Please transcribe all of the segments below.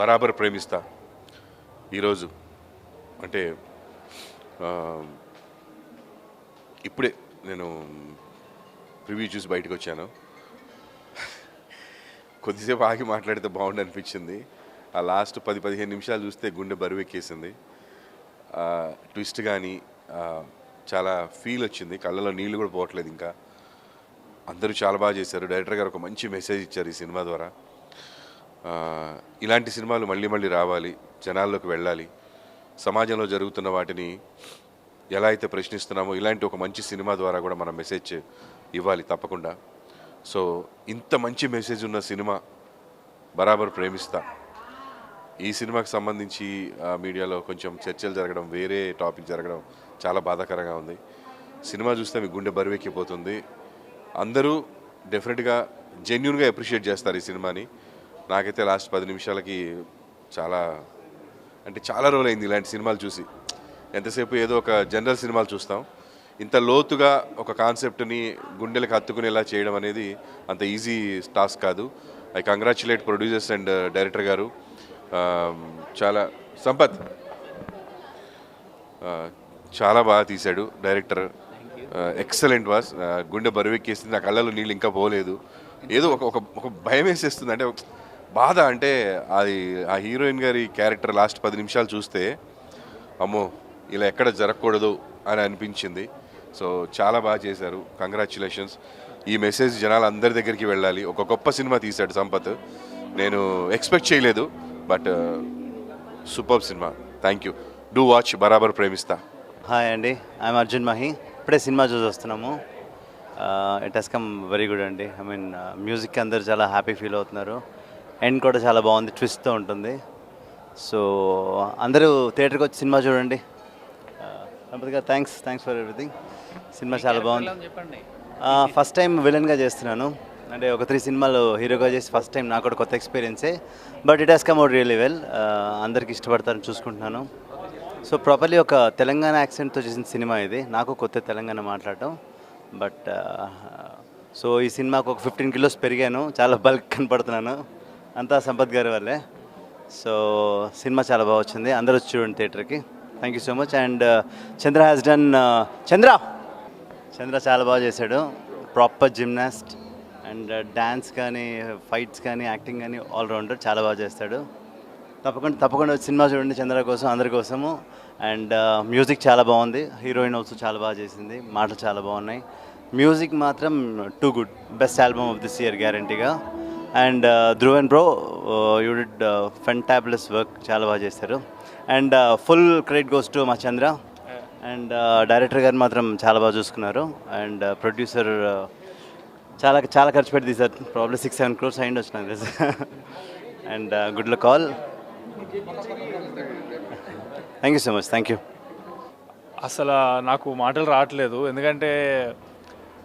బరాబర్ ప్రేమిస్తా ఈరోజు అంటే ఇప్పుడే నేను ప్రివ్యూ చూసి బయటకు వచ్చాను. కొద్దిసేపు ఆగి మాట్లాడితే బాగుండు అనిపించింది. ఆ లాస్ట్ 10-15 నిమిషాలు చూస్తే గుండె బరువెక్కేసింది. ట్విస్ట్ కానీ చాలా ఫీల్ వచ్చింది, కళ్ళలో నీళ్ళు కూడా పోవట్లేదు. ఇంకా అందరూ చాలా బాగా చేశారు. డైరెక్టర్ గారు ఒక మంచి మెసేజ్ ఇచ్చారు ఈ సినిమా ద్వారా. ఇలాంటి సినిమాలు మళ్ళీ మళ్ళీ రావాలి, జనాల్లోకి వెళ్ళాలి, సమాజంలో జరుగుతున్న వాటిని ఎలా అయితే ప్రశ్నిస్తున్నామో ఇలాంటి ఒక మంచి సినిమా ద్వారా కూడా మనం మెసేజ్ ఇవ్వాలి తప్పకుండా. సో ఇంత మంచి మెసేజ్ ఉన్న సినిమా బరాబర్ ప్రేమిస్తా. ఈ సినిమాకి సంబంధించి మీడియాలో కొంచెం చర్చలు జరగడం, వేరే టాపిక్ జరగడం చాలా బాధాకరంగా ఉంది. సినిమా చూస్తే మీ గుండె బరువెక్కిపోతుంది. అందరూ డెఫినెట్గా జెన్యూన్గా అప్రిషియేట్ చేస్తారు ఈ సినిమాని. నాకైతే లాస్ట్ 10 నిమిషాలకి చాలా రోజులైంది ఇలాంటి సినిమాలు చూసి. ఎంతసేపు ఏదో ఒక జనరల్ సినిమాలు చూస్తాం, ఇంత లోతుగా ఒక కాన్సెప్ట్ని గుండెలకు హత్తుకునేలా చేయడం అనేది అంత ఈజీ టాస్క్ కాదు. I congratulate producers and director గారు. చాలా సంపత్ చాలా బాగా తీశాడు డైరెక్టర్. Excellent was. గుండె బరువెక్కేసింది, నా కళ్ళలో నీళ్ళు ఇంకా పోలేదు. ఏదో ఒక భయం వేసేస్తుంది. అంటే బాధ, అంటే అది ఆ హీరోయిన్ గారి క్యారెక్టర్ లాస్ట్ 10 నిమిషాలు చూస్తే అమ్మో ఇలా ఎక్కడ జరగకూడదు అని అనిపించింది. సో చాలా బాగా చేశారు, కంగ్రాచ్యులేషన్స్. ఈ మెసేజ్ జనాలు అందరి దగ్గరికి వెళ్ళాలి. ఒక గొప్ప సినిమా తీశాడు సంపత్, నేను ఎక్స్పెక్ట్ చేయలేదు, but super cinema. Thank you. Do watch బరాబర్ ప్రేమిస్తా. హాయ్ అండి, ఐఎమ్ అర్జున్ మహి. ఇప్పుడే సినిమా చూసి వస్తున్నాము. It has come very good అండి. ఐ మీన్ మ్యూజిక్ అందరూ చాలా హ్యాపీ ఫీల్ అవుతున్నారు. ఎండ్ కూడా చాలా బాగుంది, ట్విస్ట్తో ఉంటుంది. సో అందరూ థియేటర్కి వచ్చి సినిమా చూడండి. సంపత్ గారు థ్యాంక్స్ ఫర్ ఎవ్రీథింగ్. సినిమా చాలా బాగుంది. ఫస్ట్ టైం విలన్గా చేస్తున్నాను, అంటే ఒక 3 సినిమాలు హీరోగా చేసి ఫస్ట్ టైం నాకు కూడా కొత్త ఎక్స్పీరియన్సే. But it has come out really well. అందరికి ఇష్టపడతారని చూసుకుంటున్నాను. సో ప్రాపర్లీ ఒక తెలంగాణ యాక్సెంట్తో చేసిన సినిమా ఇది. నాకు కొత్త తెలంగాణ మాట్లాడటం. బట్ సో ఈ సినిమాకు ఒక 15 కిలోస్ పెరిగాను, చాలా బల్క్ కనపడుతున్నాను. అంతా సంపత్ గారి వల్లే. సో సినిమా చాలా బాగా వచ్చింది, అందరూ వచ్చి చూడండి థియేటర్కి. Thank you so much. And Chandra has done Chandra చాలా బాగా చేశాడు. ప్రాపర్ జిమ్నాస్ట్ అండ్ డ్యాన్స్ కానీ, ఫైట్స్ కానీ, యాక్టింగ్ కానీ ఆల్రౌండర్, చాలా బాగా చేస్తాడు. తప్పకుండా సినిమా చూడండి, చంద్ర కోసం, అందరి కోసము. అండ్ మ్యూజిక్ చాలా బాగుంది. హీరోయిన్ ఆల్సో చాలా బాగా చేసింది, మాటలు చాలా బాగున్నాయి. మ్యూజిక్ మాత్రం too good. Best album of this year గ్యారంటీగా. And Dhruv and bro, you did fabulous work, చాలా బాగా చేశారు. And full credit goes to మా చంద్ర. అండ్ డైరెక్టర్ గారు మాత్రం చాలా బాగా చూసుకున్నారు. అండ్ ప్రొడ్యూసర్ చాలా ఖర్చు పెట్టి తీశారు. ప్రాబ్లీ 6-7 crores అయ్యింది వచ్చినారు. And good luck all. Thank you so much. Thank you. అసలు నాకు మాటలు రావట్లేదు, ఎందుకంటే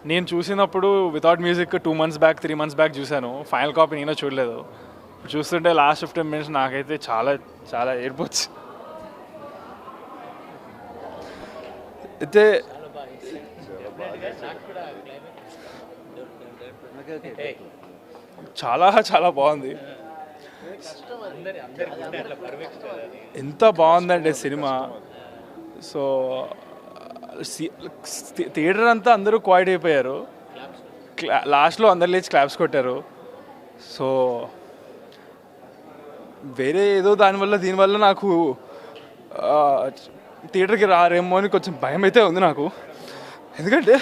నేను చూసినప్పుడు without music 2 months back 3 months back చూశాను. ఫైనల్ కాపీ నేను చూడలేదు. చూస్తుంటే లాస్ట్ 15 minutes నాకైతే చాలా ఏడ్పొచ్చు. అయితే చాలా బాగుంది. ఎంత బాగుందంటే సినిమా. సో థియేటర్ అంతా అందరూ క్వైట్ అయిపోయారు. లాస్ట్లో అందరు లేచి క్లాప్స్ కొట్టారు. సో వేరే ఏదో దీనివల్ల నాకు థియేటర్కి రారేమో అని కొంచెం భయం అయితే ఉంది నాకు. ఎందుకంటే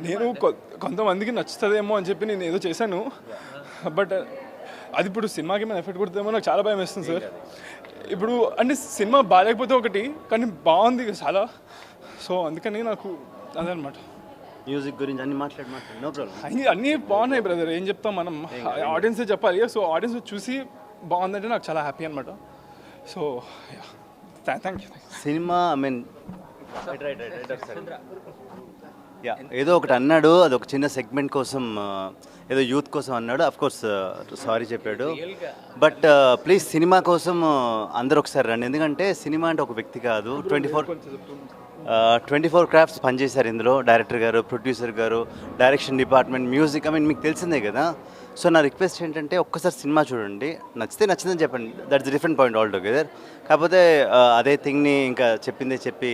నేను కొంతమందికి నచ్చుతుందేమో అని చెప్పి నేను ఏదో చేశాను. బట్ అది ఇప్పుడు సినిమాకి ఏమైనా ఎఫెక్ట్ కొడుతుందేమో నాకు చాలా భయం వేస్తుంది సార్. ఇప్పుడు అంటే సినిమా బాగాలేకపోతే ఒకటి, కానీ బాగుంది చాలా. సో అందుకని నాకు అదనమాట. మ్యూజిక్ గురించి అన్ని మాట్లాడు, నో ప్రాబ్లం. అన్నీ బాగున్నాయి బ్రదర్, ఏం చెప్తాం మనం, ఆడియన్సే చెప్పాలి. సో ఆడియన్స్ చూసి బాగుందంటే నాకు చాలా హ్యాపీ అనమాట. So thank you. Cinema I mean yeah ఏదో ఒకటి అన్నాడు, అది ఒక చిన్న సెగ్మెంట్ కోసం ఏదో యూత్ కోసం అన్నాడు. అఫ్ కోర్స్ సారీ చెప్పాడు, బట్ ప్లీజ్ సినిమా కోసం అందరూ ఒకసారి రండి. ఎందుకంటే సినిమా అంటే ఒక వ్యక్తి కాదు, 24 క్రాఫ్ట్స్ పనిచేశారు ఇందులో. డైరెక్టర్ గారు, ప్రొడ్యూసర్ గారు, direction department, music, I mean మీకు తెలిసిందే కదా. సో నా రిక్వెస్ట్ ఏంటంటే ఒక్కసారి సినిమా చూడండి, నచ్చితే నచ్చిందని చెప్పండి, that's different point all together. కాకపోతే అదే థింగ్ని ఇంకా చెప్పిందే చెప్పి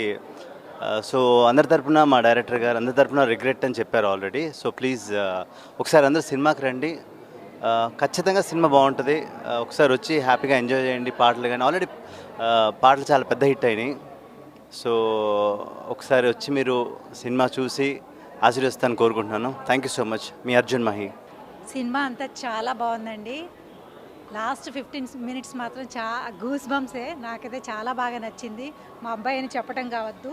సో అందరి తరపున మా డైరెక్టర్ గారు అందరి తరపున రిగ్రెట్ అని చెప్పారు ఆల్రెడీ. సో ప్లీజ్ ఒకసారి అందరూ సినిమాకి రండి, ఖచ్చితంగా సినిమా బాగుంటుంది. ఒకసారి వచ్చి హ్యాపీగా ఎంజాయ్ చేయండి. పాటలు కానీ ఆల్రెడీ పాటలు చాలా పెద్ద హిట్ అయినాయి. సో ఒకసారి వచ్చి మీరు సినిమా చూసి ఆశీర్వదిస్తాను కోరుకుంటున్నాను. Thank you so much. Me Arjun Mahi. Cinema అంతా చాలా బాగుందండి. లాస్ట్ 15 మినిట్స్ మాత్రం గూస్ బంప్సే. నాకైతే చాలా బాగా నచ్చింది. మా అబ్బాయి అని చెప్పడం కావద్దు,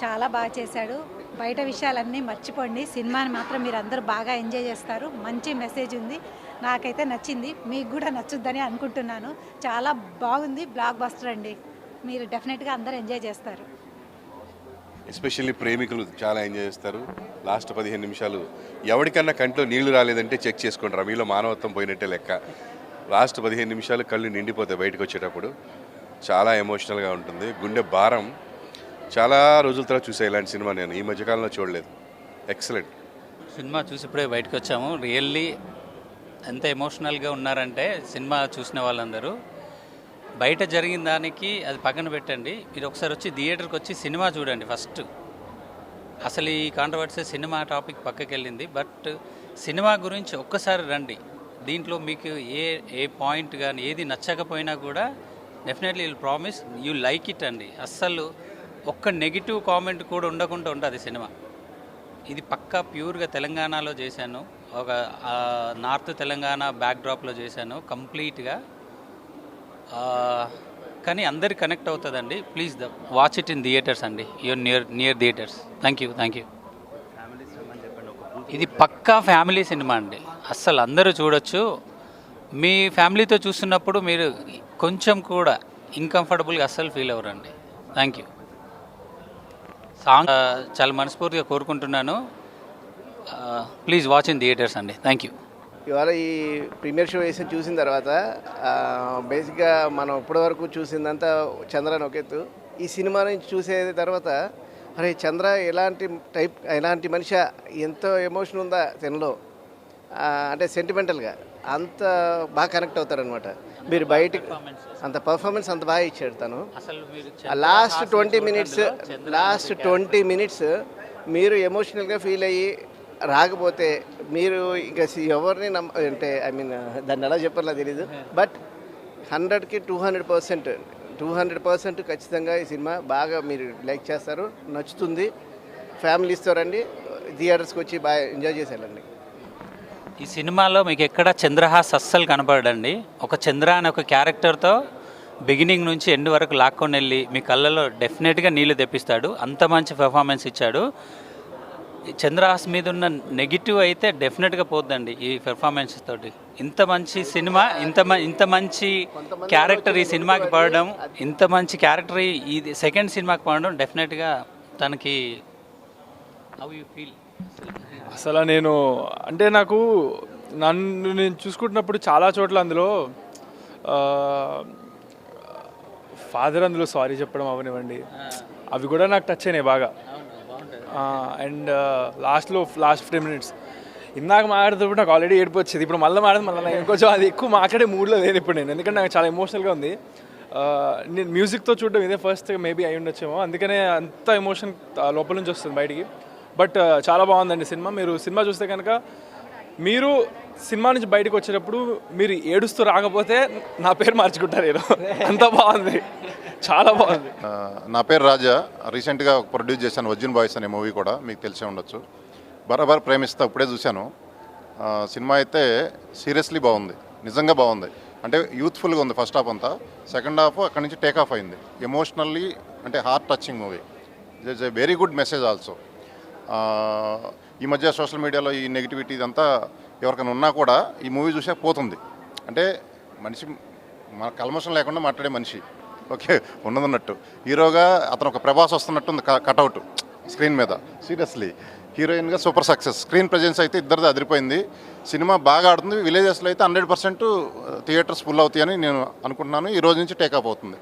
చాలా బాగా చేశాడు. బయట విషయాలన్నీ మర్చిపోండి, సినిమాని మాత్రం మీరు అందరూ బాగా ఎంజాయ్ చేస్తారు. మంచి మెసేజ్ ఉంది, నాకైతే నచ్చింది. మీకు కూడా నచ్చుద్దని అనుకుంటున్నాను. చాలా బాగుంది, బ్లాక్ బస్టర్ అండి. మీరు డెఫినెట్గా అందరూ ఎంజాయ్ చేస్తారు. ఎస్పెషల్లీ ప్రేమికులు చాలా ఎంజాయ్ చేస్తారు. లాస్ట్ 15 నిమిషాలు ఎవరికన్నా కంట్లో నీళ్లు రాలేదంటే చెక్ చేసుకుంటారు, మీలో మానవత్వం పోయినట్టే లెక్క. లాస్ట్ 15 నిమిషాలు కళ్ళు నిండిపోతాయి బయటకు వచ్చేటప్పుడు. చాలా ఎమోషనల్గా ఉంటుంది. గుండె భారం. చాలా రోజుల తర్వాత చూసా ఇలాంటి సినిమా, నేను ఈ మధ్యకాలంలో చూడలేదు. ఎక్సలెంట్ సినిమా చూసి ఇప్పుడే బయటకు వచ్చాము. రియల్లీ ఎంత ఎమోషనల్గా ఉన్నారంటే సినిమా చూసిన వాళ్ళందరూ. బయట జరిగిన దానికి అది పక్కన పెట్టండి, మీరు ఒకసారి వచ్చి థియేటర్కి వచ్చి సినిమా చూడండి ఫస్ట్. అసలు ఈ కాంట్రవర్సీ సినిమా టాపిక్ పక్కకి వెళ్ళింది, బట్ సినిమా గురించి ఒక్కసారి రండి. దీంట్లో మీకు ఏ పాయింట్ కానీ ఏది నచ్చకపోయినా కూడా definitely will promise you like it అండి. అస్సలు ఒక్క నెగిటివ్ కామెంట్ కూడా ఉండకుండా ఉంటుంది సినిమా. ఇది పక్కా ప్యూర్గా తెలంగాణలో చేశాను, ఒక నార్త్ తెలంగాణ బ్యాక్డ్రాప్లో చేశాను కంప్లీట్గా. కానీ అందరికి కనెక్ట్ అవుతుందండి. Please watch it in theatres అండి, your near theatres. Thank you. ఇది పక్కా ఫ్యామిలీ సినిమా అండి, అస్సలు అందరూ చూడొచ్చు. మీ ఫ్యామిలీతో చూస్తున్నప్పుడు మీరు కొంచెం కూడా ఇన్కంఫర్టబుల్గా అస్సలు ఫీల్ అవ్వరండి. Thank you. సాంగ్ చాలా మనస్ఫూర్తిగా కోరుకుంటున్నాను. ప్లీజ్ వాచ్ ఇన్ థియేటర్స్ అండి. Thank you. ఇవాళ ఈ ప్రీమియర్ షో వేసి చూసిన తర్వాత బేసిక్గా మనం ఇప్పటివరకు చూసిందంతా చంద్రని ఒక ఎత్తు. ఈ సినిమా నుంచి చూసే తర్వాత అరే చంద్ర ఎలాంటి మనిషి, ఎంతో ఎమోషన్ ఉందా తనలో, అంటే సెంటిమెంటల్గా అంత బాగా కనెక్ట్ అవుతారనమాట. మీరు బయటికి అంత పర్ఫార్మెన్స్ అంత బాగా ఇచ్చాడు తను. లాస్ట్ 20 మినిట్స్ మీరు ఎమోషనల్గా ఫీల్ అయ్యి రాకపోతే మీరు ఇంకా ఎవరిని అంటే ఐ మీన్ దాన్ని ఎలా చెప్పాలో తెలీదు, బట్ 100కి 200% ఖచ్చితంగా ఈ సినిమా బాగా మీరు లైక్ చేస్తారు, నచ్చుతుంది. ఫ్యామిలీస్తో రండి, థియేటర్స్కి వచ్చి బాగా ఎంజాయ్ చేసేయాలండి. ఈ సినిమాలో మీకు ఎక్కడ చంద్రహాస్ అస్సలు కనపడండి. ఒక చంద్ర అనే ఒక క్యారెక్టర్తో బిగినింగ్ నుంచి ఎండ్ వరకు లాక్కొని వెళ్ళి మీ కళ్ళలో డెఫినెట్గా నీళ్లు తెప్పిస్తాడు. అంత మంచి పెర్ఫార్మెన్స్ ఇచ్చాడు. చంద్రహాస్ మీద ఉన్న నెగిటివ్ అయితే డెఫినెట్గా పోద్దండి ఈ పెర్ఫార్మెన్స్ తోటి. ఇంత మంచి సినిమా, ఇంత మంచి క్యారెక్టర్ ఈ సినిమాకి పడడం, ఇంత మంచి క్యారెక్టర్ ఈ సెకండ్ సినిమాకి పడడం డెఫినెట్గా తనకి హౌ యూ ఫీల్? అసలు నన్ను నేను చూసుకుంటున్నప్పుడు చాలా చోట్ల అందులో ఫాదర్ అందులో సారీ చెప్పడం అవనివ్వండి, అవి కూడా నాకు టచ్ అయినాయి బాగా. అండ్ లాస్ట్ 15 మినిట్స్ ఇందాక మాట్లాడుతున్నప్పుడు నాకు ఆల్రెడీ ఏడుపు వచ్చేది. ఇప్పుడు మళ్ళీ ఇంకొంచెం అది ఎక్కువ మాట్లాడే మూడ్లో లేదు ఇప్పుడు నేను, ఎందుకంటే నాకు చాలా ఎమోషనల్గా ఉంది. నేను మ్యూజిక్తో చూడడం ఇదే ఫస్ట్ మేబీ అయి ఉండొచ్చేమో, అందుకనే అంత ఎమోషన్ లోపల నుంచి వస్తుంది బయటికి. బట్ చాలా బాగుందండి సినిమా. మీరు సినిమా చూస్తే కనుక మీరు సినిమా నుంచి బయటకు వచ్చేటప్పుడు మీరు ఏడుస్తూ రాకపోతే నా పేరు మార్చుకుంటారు ఏదో, అంత బాగుంది, చాలా బాగుంది. నా పేరు రాజా. రీసెంట్గా ప్రొడ్యూస్ చేశాను అర్జున్ బాయ్స్ అనే మూవీ, కూడా మీకు తెలిసే ఉండొచ్చు. బరాబర్ ప్రేమిస్తా ఇప్పుడే చూశాను. సినిమా అయితే సీరియస్లీ బాగుంది, నిజంగా బాగుంది. అంటే యూత్ఫుల్గా ఉంది ఫస్ట్ హాఫ్ అంతా. సెకండ్ హాఫ్ అక్కడి నుంచి టేక్ ఆఫ్ అయింది. ఎమోషనల్లీ అంటే heart touching movie. It is a very good message also. ఈ మధ్య సోషల్ మీడియాలో ఈ నెగిటివిటీ ఇదంతా ఎవరికైనా ఉన్నా కూడా ఈ మూవీ చూసే పోతుంది. అంటే మనిషి మన కల్మషం లేకుండా మాట్లాడే మనిషి, ఓకే ఉన్నదన్నట్టు. హీరోగా అతను ఒక ప్రభాస్ వస్తున్నట్టు ఉంది కటౌట్. స్క్రీన్ మీద. సీరియస్లీ హీరోయిన్గా సూపర్ సక్సెస్. స్క్రీన్ ప్రజెన్స్ అయితే ఇద్దరిది అదిరిపోయింది. సినిమా బాగా ఆడుతుంది. విలేజెస్లో అయితే 100% థియేటర్స్ ఫుల్ అవుతాయని నేను అనుకుంటున్నాను. ఈ రోజు నుంచి టేకప్ అవుతుంది.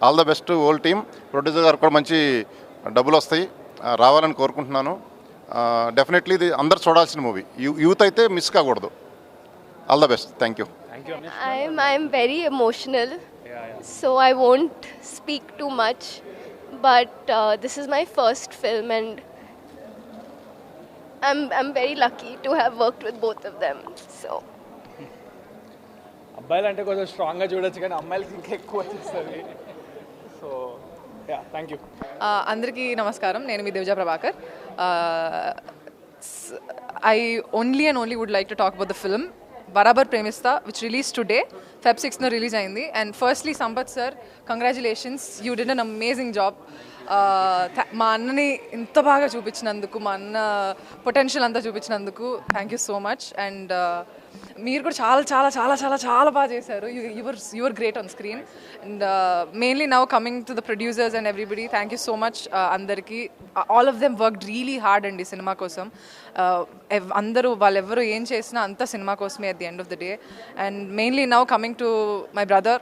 All the best all team. Producer గారు కూడా మంచి డబ్బులు వస్తాయి, రావాలని కోరుకుంటున్నాను. డెఫినెట్లీ ఇది అందరు చూడాల్సిన మూవీ. యూత్ అయితే మిస్ కాకూడదు. All the best. Thank you. I'm very emotional, so I won't speak too much. But this is my first film, and I'm very lucky to have worked with both of them. So అబ్బాయిలు అంటే కొంచెం స్ట్రాంగ్గా చూడొచ్చు, కానీ అమ్మాయిలకి ఇంకా ఎక్కువ వచ్చేస్తుంది. So thank you. అందరికీ నమస్కారం. నేను మీ దివ్జా Prabhakar. I only would like to talk about the film Barabar Premista, which released today. Feb 6th release అయింది. And firstly, Sampath sir, congratulations. You did an amazing job. మా అన్నని ఇంత బాగా చూపించినందుకు, మా అన్న పొటెన్షియల్ అంతా చూపించినందుకు thank you so much. And మీరు కూడా చాలా చాలా చాలా చాలా చాలా బాగా చేశారు. Your great on screen. And mainly now coming to the producers and everybody, thank you so much అందరికీ. All of them worked really hard అండి సినిమా కోసం. అందరూ వాళ్ళెవ్వరూ ఏం చేసినా అంతా సినిమా కోసమే at the end of the day. And mainly now coming to my brother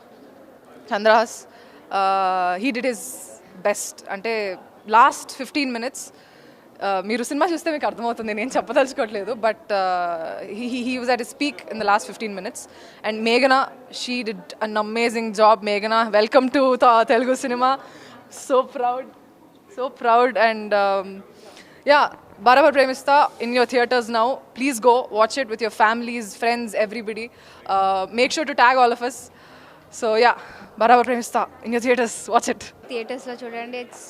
Chandrahas, he did his best. అంటే లాస్ట్ 15 minutes మీరు సినిమా చూస్తే మీకు అర్థమవుతుంది, నేను చెప్పదలుచుకోవట్లేదు. But he was at his peak in the last 15 minutes. And మేఘనా, she did an amazing job. మేఘనా, welcome to Telugu cinema. So proud. And yeah, Barabar Premista in your theaters now. Please go watch it with your families, friends, everybody. Make sure to tag all of us. So yeah, Barabar Premista in your theaters. Watch it. theaters lo chudandi. It's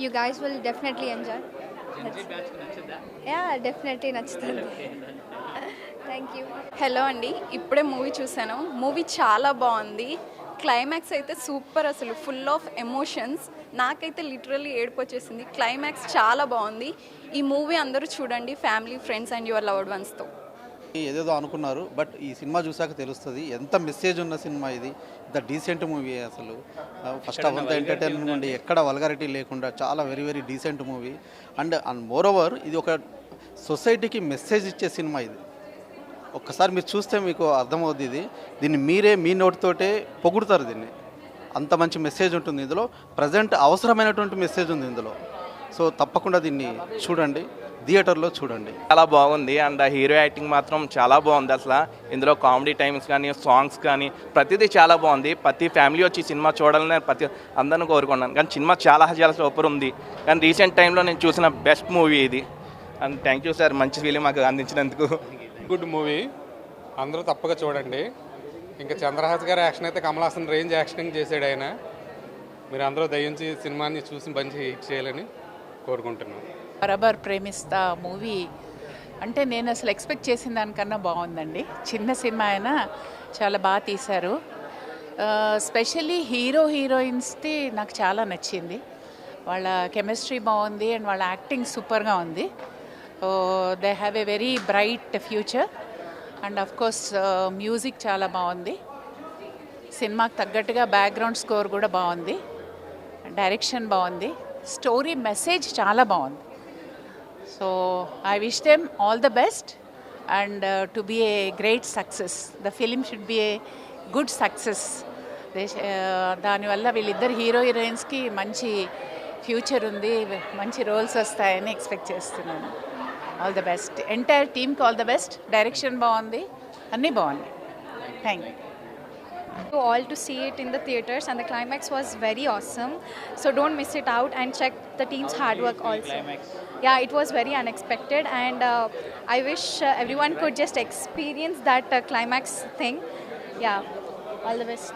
you guys will definitely enjoy. Yeah, definitely nachutandi. Thank you. Hello అండి, ఇప్పుడే movie చూశాను. Movie చాలా బాగుంది. Climax అయితే super, అసలు full of emotions. నాకైతే literally ఏడుపు వచ్చేసింది. క్లైమాక్స్ చాలా బాగుంది. ఈ మూవీ అందరూ చూడండి, family, friends and your loved వన్స్తో. ఏదేదో అనుకున్నారు, బట్ ఈ సినిమా చూసాక తెలుస్తుంది ఎంత మెసేజ్ ఉన్న సినిమా ఇది. The decent movie. అసలు ఫస్ట్ హాఫ్ అంతా ఎంటర్టైన్మెంట్ ఉండి ఎక్కడ వల్గారిటీ లేకుండా చాలా very very decent movie. And more over ఇది ఒక సొసైటీకి మెసేజ్ ఇచ్చే సినిమా ఇది. ఒక్కసారి మీరు చూస్తే మీకు అర్థమవుతుంది. దీన్ని మీరే మీ నోటితోటే పొగుడుతారు దీన్ని. అంత మంచి మెసేజ్ ఉంటుంది ఇందులో. ప్రజెంట్ అవసరమైనటువంటి మెసేజ్ ఉంది ఇందులో. సో తప్పకుండా దీన్ని చూడండి, థియేటర్లో చూడండి. చాలా బాగుంది. అండ్ హీరో యాక్టింగ్ మాత్రం చాలా బాగుంది. అసలు ఇందులో కామెడీ టైమ్స్ కానీ, సాంగ్స్ కానీ ప్రతిదీ చాలా బాగుంది. ప్రతి ఫ్యామిలీ వచ్చి సినిమా చూడాలని అందరిని కోరుకున్నాను. కానీ సినిమా చాలా చాలా సూపర్ ఉంది. కానీ రీసెంట్ టైంలో నేను చూసిన బెస్ట్ మూవీ ఇది. అండ్ థ్యాంక్ యూ సార్, మంచి ఫీలింగ్ మాకు అందించినందుకు. గుడ్ మూవీ, అందరూ తప్పక చూడండి. ఇంకా చంద్రహాస్ గారి యాక్షన్ అయితే కమల్ హాసన్ రేంజ్ యాక్షన్ చేశాడు ఆయన. మీరు అందరూ దయించి సినిమాని చూసి మంచి హిట్ చేయాలని కోరుకుంటున్నాను. బరాబర్ ప్రేమిస్తా మూవీ అంటే నేను అసలు ఎక్స్పెక్ట్ చేసిన దానికన్నా బాగుందండి. చిన్న సినిమా అయినా చాలా బాగా తీశారు. స్పెషల్లీ హీరోయిన్స్ది నాకు చాలా నచ్చింది. వాళ్ళ కెమిస్ట్రీ బాగుంది అండ్ వాళ్ళ యాక్టింగ్ సూపర్గా ఉంది. They have a very bright future. And of course music చాలా బాగుంది. సినిమాకి తగ్గట్టుగా బ్యాక్గ్రౌండ్ స్కోర్ కూడా బాగుంది. డైరెక్షన్ బాగుంది. స్టోరీ మెసేజ్ చాలా బాగుంది. So I wish them all the best and to be a great success. The film should be a good success. దానివల్ల వీళ్ళిద్దరు హీరోయిన్స్కి మంచి ఫ్యూచర్ ఉంది, మంచి రోల్స్ వస్తాయని ఎక్స్పెక్ట్ చేస్తున్నాను. All the best. ఎంటైర్ టీమ్కి ఆల్ ద బెస్ట్. డైరెక్షన్ బాగుంది, అన్నీ బాగున్నాయి. Thank you. All to see it in the theaters, and the climax was very awesome. So don't miss it out and check the team's hard work also. Yeah, it was very unexpected, and I wish everyone could just experience that climax thing. Yeah, all the best.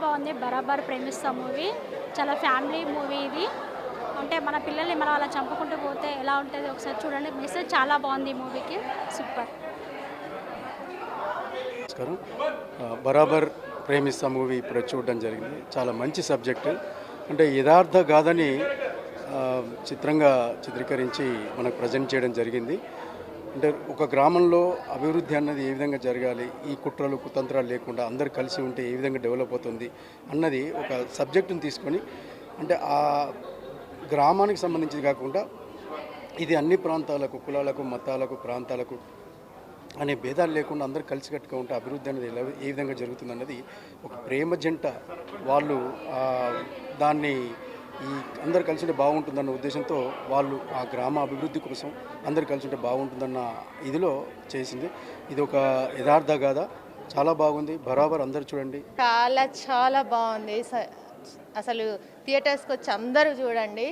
బాగుంది. బరాబర్ ప్రేమిస్తా movie చాలా family movie ఇది. అంటే మన పిల్లల్ని మనం అలా చంపుకుంటూ పోతే ఎలా ఉంటుంది ఒకసారి చూడండి. మెసేజ్ చాలా బాగుంది ఈ మూవీకి. సూపర్. నమస్కారం. బరాబర్ ప్రేమిస్తా మూవీ ఇప్పుడు చూడడం జరిగింది. చాలా మంచి సబ్జెక్టు. అంటే యథార్థ గాథని చిత్రంగా చిత్రీకరించి మనకు ప్రజెంట్ చేయడం జరిగింది. అంటే ఒక గ్రామంలో అభివృద్ధి అన్నది ఏ విధంగా జరగాలి, ఈ కుట్రలు కుతంత్రాలు లేకుండా అందరు కలిసి ఉంటే ఏ విధంగా డెవలప్ అవుతుంది అన్నది ఒక సబ్జెక్టుని తీసుకొని అంటే ఆ గ్రామానికి సంబంధించింది కాకుండా ఇది అన్ని ప్రాంతాలకు, కులాలకు, మతాలకు, ప్రాంతాలకు అనే భేదాలు లేకుండా అందరూ కలిసికట్టుగా ఉంటే అభివృద్ధి అనేది ఏ విధంగా జరుగుతుందన్నది ఒక ప్రేమ జంట వాళ్ళు దాన్ని ఈ అందరు కలిసి ఉంటే బాగుంటుందన్న ఉద్దేశంతో వాళ్ళు ఆ గ్రామ అభివృద్ధి కోసం అందరు కలిసి ఉంటే బాగుంటుందన్న ఇదిలో చేసింది. ఇది ఒక యథార్థ గాథ, చాలా బాగుంది. బరాబర్ అందరు చూడండి. చాలా బాగుంది. అసలు థియేటర్స్కి వచ్చి అందరూ చూడండి.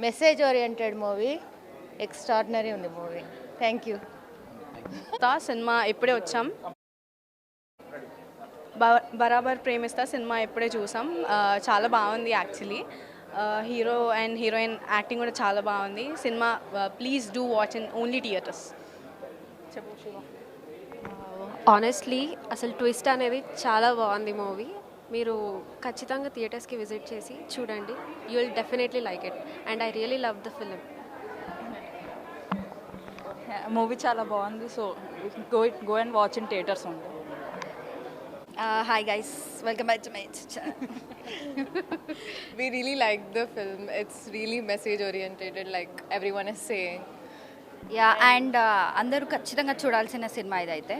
మెసేజ్ ఓరియంటెడ్ మూవీ, ఎక్స్ట్రాడినరీ ఉంది మూవీ. Thank you. సినిమా ఇప్పుడే వచ్చాం. బరాబర్ ప్రేమిస్తా సినిమా ఇప్పుడే చూసాం. చాలా బాగుంది actually. Hero and heroine acting కూడా చాలా బాగుంది. Cinema please do watch in only theatres. చెప్పు శివ. ఆనెస్ట్లీ అసలు ట్విస్ట్ అనేది చాలా బాగుంది మూవీ. మీరు ఖచ్చితంగా థియేటర్స్కి విజిట్ చేసి చూడండి. You will definitely like it and I really love the film. Movie చాలా బాగుంది. So go and watch in theatres ఉంది. Hi guys, welcome back to my channel. We really liked the film. It's really message oriented, like everyone is saying. Yeah, and అందరూ ఖచ్చితంగా చూడాల్సిన cinema ఇదైతే.